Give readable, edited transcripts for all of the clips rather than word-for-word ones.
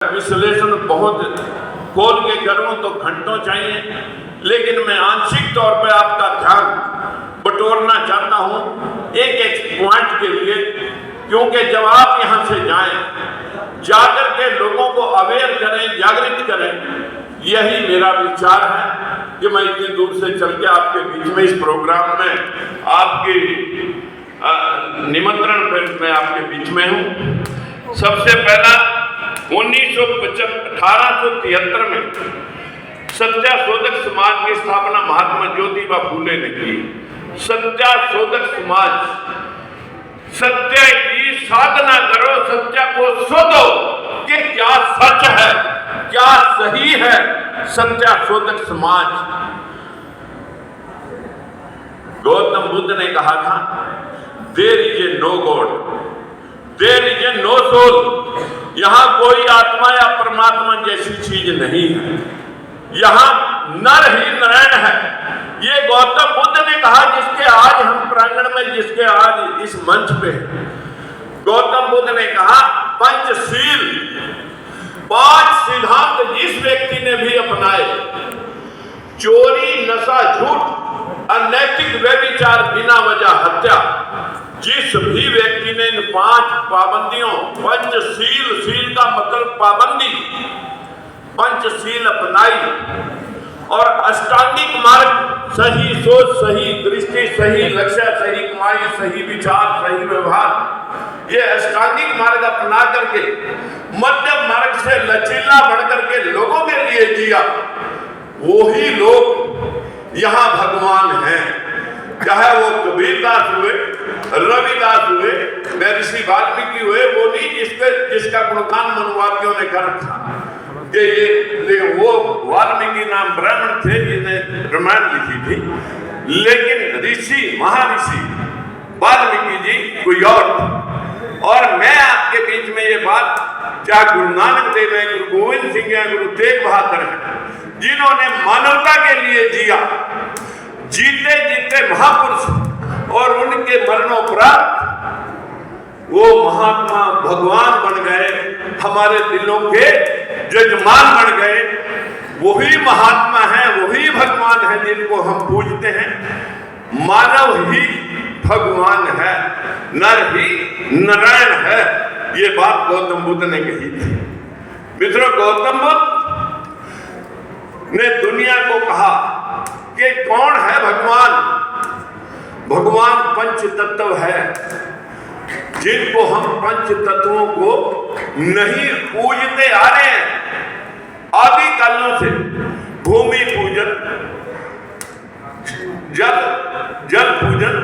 विश्लेषण बहुत खोल के करूं तो घंटों चाहिए, लेकिन मैं आंशिक तौर पे आपका ध्यान बटोरना चाहता हूं एक एक पॉइंट के लिए, क्योंकि जब आप यहां से जाएं, जाकर के लोगों को अवेयर करें, जागृत करें, यही मेरा विचार है कि मैं इतनी दूर से चल के आपके बीच में इस प्रोग्राम में आपकी निमंत्रण पर मैं आपके बीच में हूं। सबसे पहला 1873 में सत्याशोधक समाज की स्थापना महात्मा ज्योतिबा फूले ने की। सत्याशोधक समाज, सत्य की साधना करो, सत्य को शोधो कि क्या सच है, क्या सही है। सत्याशोधक समाज, गौतम बुद्ध ने कहा था, there is a no god, there is a no soul. यहां कोई आत्मा या परमात्मा जैसी चीज नहीं है, यहां नर ही नारायण है। ये गौतम बुद्ध ने कहा, जिसके आज हम प्रांगण में, जिसके आज इस मंच पे गौतम बुद्ध ने कहा, पंचशील, 5 सिद्धांत जिस व्यक्ति ने भी अपनाए, चोरी, नशा, झूठ, अनैतिक व्यभिचार, बिना वजह हत्या, जिस भी व्यक्ति ने इन 5 पाबंदियों, पंचशील, शील का मतलब पाबंदी, पंचशील अपनाई और अष्टांगिक मार्ग, सही सोच, सही दृष्टि, सही लक्ष्य, सही कमाई, सही विचार, सही व्यवहार, ये अष्टांगिक मार्ग अपना करके मध्यम मार्ग से लचीला बन करके लोगों के लिए जिया, वही लोग यहाँ भगवान हैं। चाहे वो कबीरदास हुए, रविदास हुए, महर्षि वाल्मीकि हुए, वो नहीं जिसका गुणगान मनुवादियों ने कर रखा कि ये वो वाल्मीकि नाम ब्राह्मण थे जिन्हें रामायण लिखी थी, लेकिन ऋषि, महर्षि वाल्मीकि जी कोई और मैं आपके बीच में ये बात, चाहे गुरु नानक देव है, गुरु गोविंद सिंह है, गुरु तेग बहादुर है, जिन्होंने मानवता के लिए जिया, जीते जीते महापुरुष, और उनके मरणोपरांत वो महात्मा भगवान बन गए, हमारे दिलों के जजमान बन गए। वही महात्मा है, वही भगवान है जिनको हम पूजते हैं। मानव ही भगवान है, नर ही नारायण है, ये बात गौतम बुद्ध ने कही थी। मित्रों, गौतम बुद्ध ने दुनिया को कहा कि कौन है भगवान। भगवान पंच तत्व है, जिनको हम पंच तत्वों को नहीं पूजते आ रहे हैं आदि कालों से। भूमि पूजन, जल पूजन,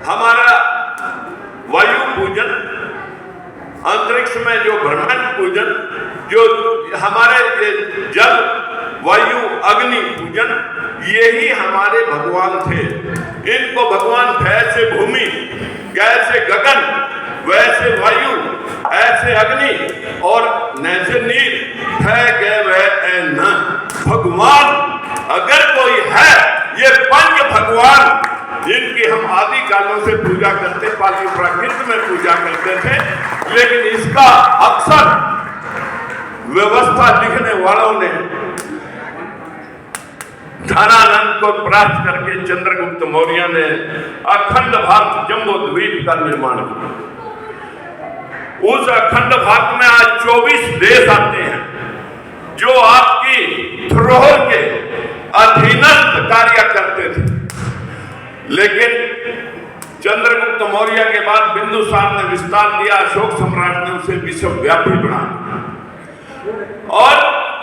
हमारा वायु पूजन, अंतरिक्ष में जो ब्रह्मांड पूजन, जो हमारे जल, वायु, अग्नि पूजन, यही हमारे भगवान थे। इनको भगवान जैसे भूमि, कैसे गगन, वैसे वायु, ऐसे अग्नि और नैसे नीर है गए वह न। भगवान अगर कोई है, ये पंच भगवान जिनकी हम आदि कालों से पूजा करते, पाली प्राकृत में पूजा करते थे, लेकिन इसका अक्सर व्यवस्था लिखने वालों ने धनानंद को प्राप्त करके चंद्रगुप्त मौर्य ने अखंड भारत जम्बो द्वीप का निर्माण किया। उस अखंड भारत में आज 24 देश आते हैं जो आपकी धरोहर के अधीनस्थ कार्य करते थे, लेकिन चंद्रगुप्त मौर्य के बाद बिंदुसार ने विस्तार दिया, अशोक सम्राट ने उसे विश्वव्यापी बना दिया। और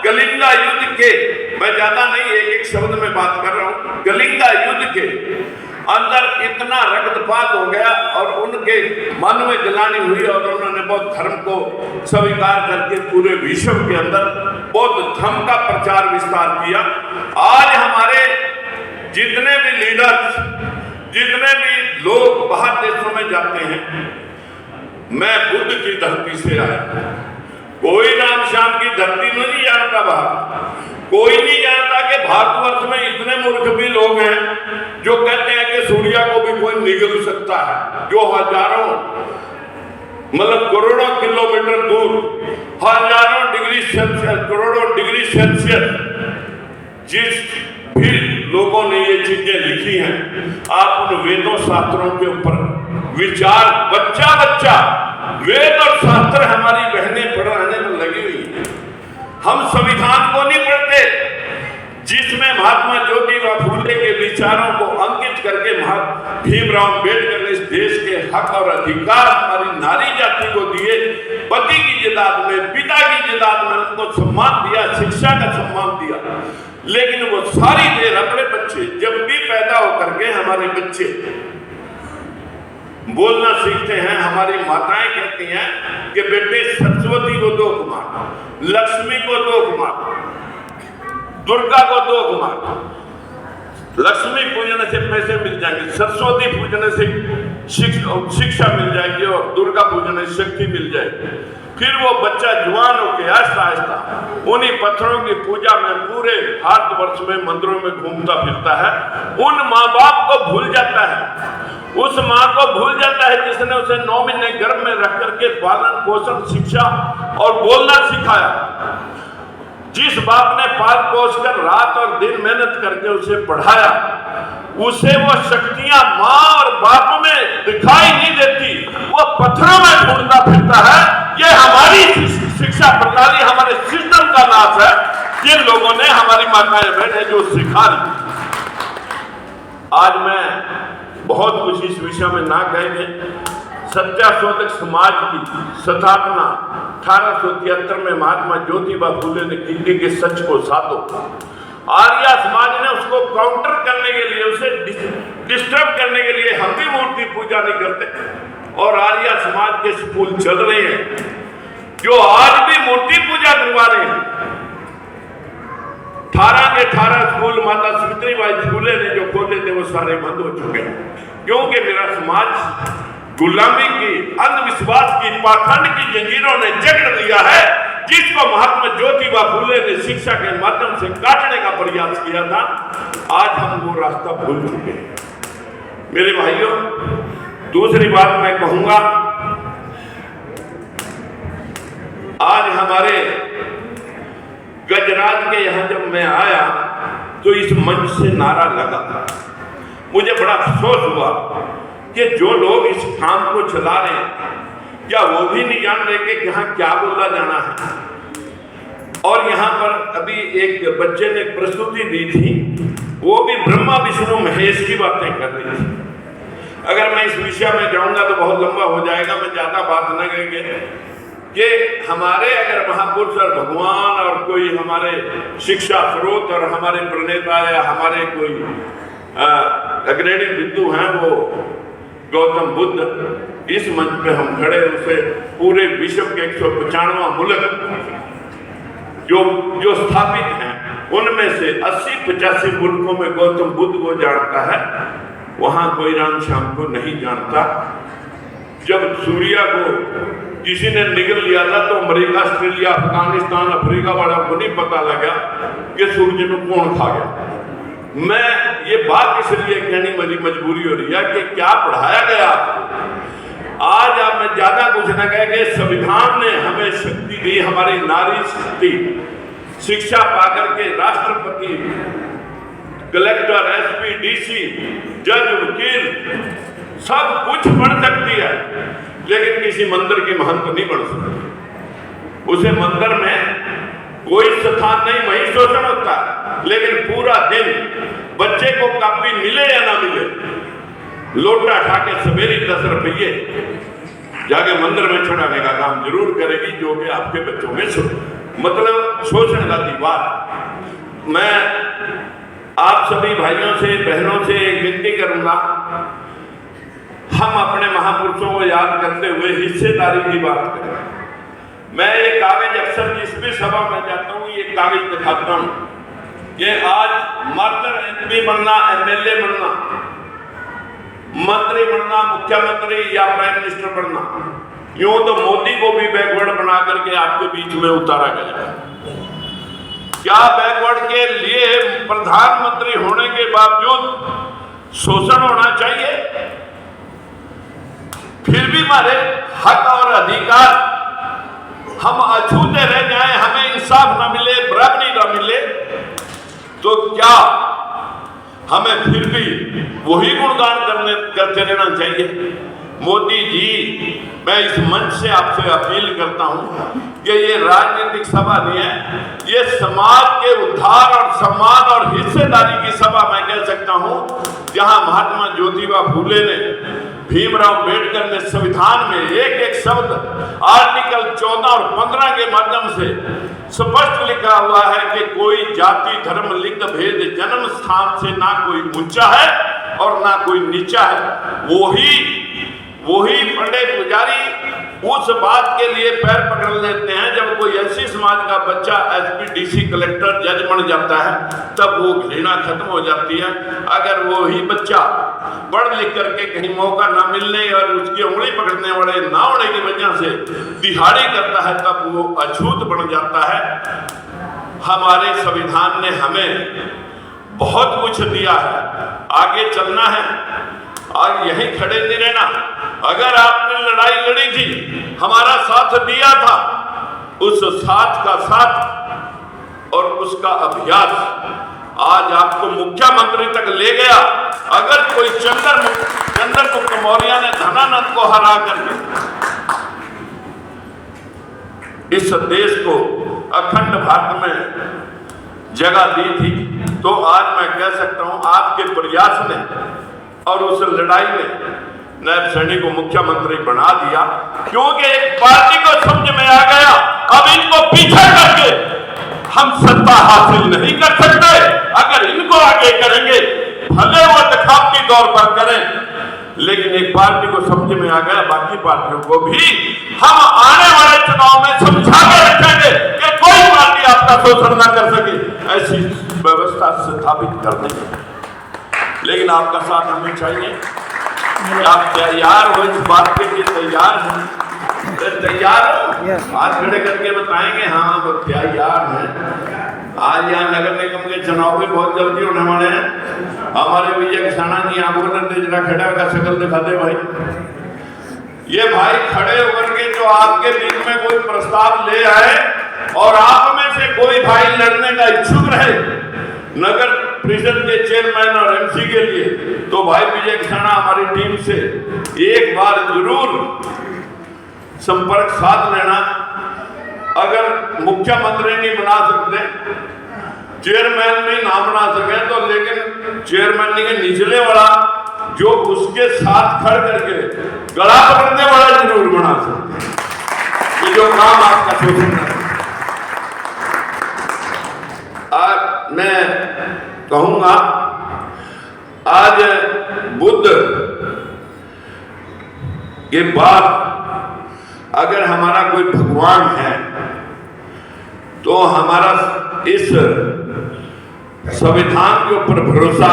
कलिंगा युद्ध के, मैं ज्यादा नहीं एक शब्द में बात कर रहा हूं, कलिंगा युद्ध के अंदर इतना रक्तपात हो गया और उनके मन में जलानी हुई और उन्होंने बौद्ध धर्म को स्वीकार करके पूरे विश्व के अंदर बौद्ध धर्म का प्रचार विस्तार किया। आज हमारे जितने भी लीडर्स, जितने भी लोग बाहर देशों में जाते हैं, मैं बुद्ध की धरती से आया, कोई राम श्याम की धरती में नहीं जानता। बाहर कोई नहीं जानता कि भारतवर्ष में इतने मूर्ख भी लोग हैं जो कहते हैं कि सूर्य को भी कोई निगल सकता है, जो हजारों मतलब करोड़ों किलोमीटर दूर, हजारों डिग्री डिग्री सेल्सियस, करोड़ों डिग्री सेल्सियस जिस भी लोगों ने ये चीजें लिखी हैं, आप उन वेदों शास्त्रों के ऊपर विचार, बच्चा बच्चा वेद और शास्त्र हमारी बहनें पढ़ाने में लगी हुई है। हम संविधान को नहीं पढ़ते जिसमें महात्मा ज्योतिबा फूले के विचारों को अंकित करके भीमराव अम्बेडकर ने इस देश के हक और अधिकार हमारी नारी जाति को दिए। पति की जिदाद में, पिता की जिदाद में उनको सम्मान दिया, शिक्षा का सम्मान दिया, लेकिन वो सारी देर अपने बच्चे, जब भी पैदा होकर के हमारे बच्चे बोलना सीखते हैं, हमारी माताएं कहती हैं कि बेटे सरस्वती को दो कुमार, लक्ष्मी को दो कुमार, दुर्गा को दो कुमार। लक्ष्मी पूजने से पैसे मिल जाएंगे, सरस्वती पूजने से शिक्षा मिल जाएगी और दुर्गा पूजने से शक्ति मिल जाएगी। फिर वो बच्चा जवान होकर आहिस्ता आहिस्ता उन्हीं पत्थरों की पूजा में पूरे भारतवर्ष में मंदिरों में घूमता फिरता है। उन माँ बाप को भूल जाता है, उस माँ को भूल जाता है जिसने उसे 9 महीने गर्भ में रख करके पालन पोषण शिक्षा और बोलना सिखाया। जिस बाप ने पाल पोस कर रात और दिन मेहनत करके उसे पढ़ाया, उसे वो शक्तियां माँ और बाप में दिखाई नहीं देती, वो पत्थरों में ढूंढता फिरता है। ये हमारी शिक्षा प्रणाली, हमारे सिस्टम का नाश है। जिन लोगों ने हमारी माताएं बहनें जो सिखा रही। आज मैं बहुत कुछ इस विषय में ना कहेंगे। सत्याशोधक समाज की स्थापना 1873 में महात्मा ज्योतिबा फूले ने की के सच को साधो। आर्य समाज ने उसको काउंटर करने के लिए, उसे डिस्टर्ब करने के लिए हम भी मूर्ति पूजा नहीं करते और आर्य समाज के स्कूल चल रहे हैं जो आज भी मूर्ति पूजा करवा रहे हैं। 18 के 18 स्कूल माता सावित्रीबाई फूले ने जो खोले थे वो सारे बंद हो चुके हैं, क्योंकि मेरा समाज गुलामी की, अंधविश्वास की, पाखंड की जंजीरों ने जकड़ लिया है, जिसको महात्मा ज्योतिबा फूले ने शिक्षा के माध्यम से काटने का प्रयास किया था। आज हम वो रास्ता भूल चुके हैं। मेरे भाइयों, दूसरी बात मैं कहूंगा, आज हमारे गजराज के यहां जब मैं आया तो इस मंच से नारा लगा, मुझे बड़ा अफसोस हुआ कि जो लोग इस काम को चला रहे हैं, क्या वो भी नहीं जान रहे कि यहाँ क्या बोला जाना है। और यहाँ पर अभी एक बच्चे ने प्रस्तुति दी थी, वो भी ब्रह्मा विष्णु महेश की बातें कर रही थी। अगर मैं इस विषय में जाऊंगा तो बहुत लंबा हो जाएगा, मैं ज्यादा बात न करेंगे कि हमारे अगर महापुरुष और भगवान और कोई हमारे शिक्षा स्रोत और हमारे प्रणेता या हमारे कोई अग्रणी बिंदु हैं, वो गौतम बुद्ध। इस मंच पे हम खड़े, उसे पूरे विश्व के 195 मुल्क जो स्थापित हैं, उनमें से 80-85 मुल्कों में गौतम बुद्ध को जानता है, वहां कोई राम श्याम को नहीं जानता। जब सूर्य को किसी ने निगल लिया था तो अमेरिका, ऑस्ट्रेलिया, अफगानिस्तान, अफ्रीका वालों को नहीं पता लगा कि सूर्य को कौन खा गया। मैं ये बात इसलिए कहनी मेरी मजबूरी हो रही है कि क्या पढ़ाया गया। आज आप मैं ज्यादा कुछ न कहेंगे, संविधान ने हमें शक्ति दी, हमारी नारी शक्ति शिक्षा पाकर के राष्ट्रपति, कलेक्टर, एसपी, डीसी, जज, वकील सब कुछ बन सकती है, लेकिन किसी मंदिर की महंत नहीं बन सकती। उसे मंदिर में कोई स्थान नहीं, वही शोषण होता है, लेकिन पूरा दिन बच्चे को कॉपी मिले या ना मिले, लोटा उठा के सवेरे 10 रुपये जाके मंदिर में चढ़ाने का काम जरूर करेगी, जो कि आपके बच्चों में मतलब शोषण का दीवार। मैं आप सभी भाइयों से, बहनों से एक विनती करूंगा, हम अपने महापुरुषों को याद करते हुए हिस्सेदारी की बात करें। मैं ये कागज अक्सर जिस भी सभा में जाता हूँ ये कागज दिखाता हूँ। ये आज मात्र एमपी बनना, एमएलए बनना, मंत्री बनना, मुख्यमंत्री या प्राइम मिनिस्टर बनना, यूं तो मोदी को भी बैकवर्ड बना करके आपके बीच में उतारा गया। क्या बैकवर्ड के लिए प्रधानमंत्री होने के बावजूद शोषण होना चाहिए? फिर भी हमारे हक और अधिकार हम अछूते रह जाएं, हमें तो क्या हमें फिर भी वही गुणगान करते रहना चाहिए? मोदी जी, मैं इस मंच से आपसे अपील करता हूं कि ये राजनीतिक सभा नहीं है, ये समाज के उद्धार और सम्मान और हिस्सेदारी की सभा मैं कह सकता हूं, जहां महात्मा ज्योतिबा फूले ने, भीमराव अम्बेडकर ने संविधान में एक एक शब्द आर्टिकल 14 और 15 के माध्यम से स्पष्ट लिखा हुआ है कि कोई जाति धर्म लिंग भेद जन्म स्थान से ना कोई ऊंचा है और ना कोई नीचा है। वही पंडित पुजारी उस बात के लिए पैर पकड़ लेते हैं जब कोई ऐसी समाज का बच्चा एसपी डीसी कलेक्टर जज बन जाता है, तब वो घृणा खत्म हो जाती है। अगर वो ही बच्चा पढ़ लिख करके कहीं मौका ना मिलने और उसकी उंगली पकड़ने वाले ना होने की वजह से दिहाड़ी करता है, तब वो अछूत बन जाता है। हमारे संविधान ने हमें बहुत कुछ दिया है, आगे चलना है और यहीं खड़े नहीं रहना। अगर आपने लड़ाई लड़ी थी, हमारा साथ दिया था, उस साथ का साथ और उसका अभ्यास आज आपको मुख्यमंत्री तक ले गया। अगर कोई चंद्रगुप्त मौर्य ने धनानंद को हरा करके इस देश को अखंड भारत में जगह दी थी, तो आज मैं कह सकता हूं आपके प्रयास ने और उस लड़ाई में नायब सैनी को मुख्यमंत्री बना दिया, क्योंकि एक पार्टी को समझ में आ गया अब इनको पीछे करके हम सत्ता हासिल नहीं कर सकते। अगर इनको आगे करेंगे, भले वो दिखावटी तौर पर करें, लेकिन एक पार्टी को समझ में आ गया, बाकी पार्टियों को भी हम आने वाले चुनाव में समझा के रखेंगे कि कोई पार्टी आपका शोषण न कर सके। ऐसी व्यवस्था स्थापित कर देंगे, लेकिन आपका साथ हमें चाहिए। आप तैयार हो इस बात के लिए? तैयार हैं? तैयार हो? हाथ खड़े करके बताएंगे हाँ वो तैयार हैं। आज यहाँ नगर निगम के चुनाव भी बहुत जल्दी होने वाले हैं। हमारे विजय किसाना जी आपको निर्देश जरा खड़ा होगा, शकल दिखा दे भाई। ये भाई खड़े होकर के जो आपके बीच में कोई प्रस्ताव ले आए और आप में से कोई भाई लड़ने का इच्छुक रहे नगर परिषद के चेयरमैन और एमसी के लिए, तो भाई विजय किसाना हमारी टीम से एक बार जरूर संपर्क साध लेना। अगर मुख्यमंत्री नहीं बना सकते, चेयरमैन नहीं ना बना सके, तो लेकिन चेयरमैन के निचले वाला जो उसके साथ खड़ करके गला पकड़ने वाला जरूर बना सकते, ये जो काम आपका शोषण है। आज मैं कहूंगा, आज बुद्ध के बाद अगर हमारा कोई भगवान है, तो हमारा इस संविधान के ऊपर भरोसा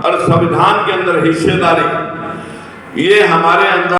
और संविधान के अंदर हिस्सेदारी, ये हमारे अंदर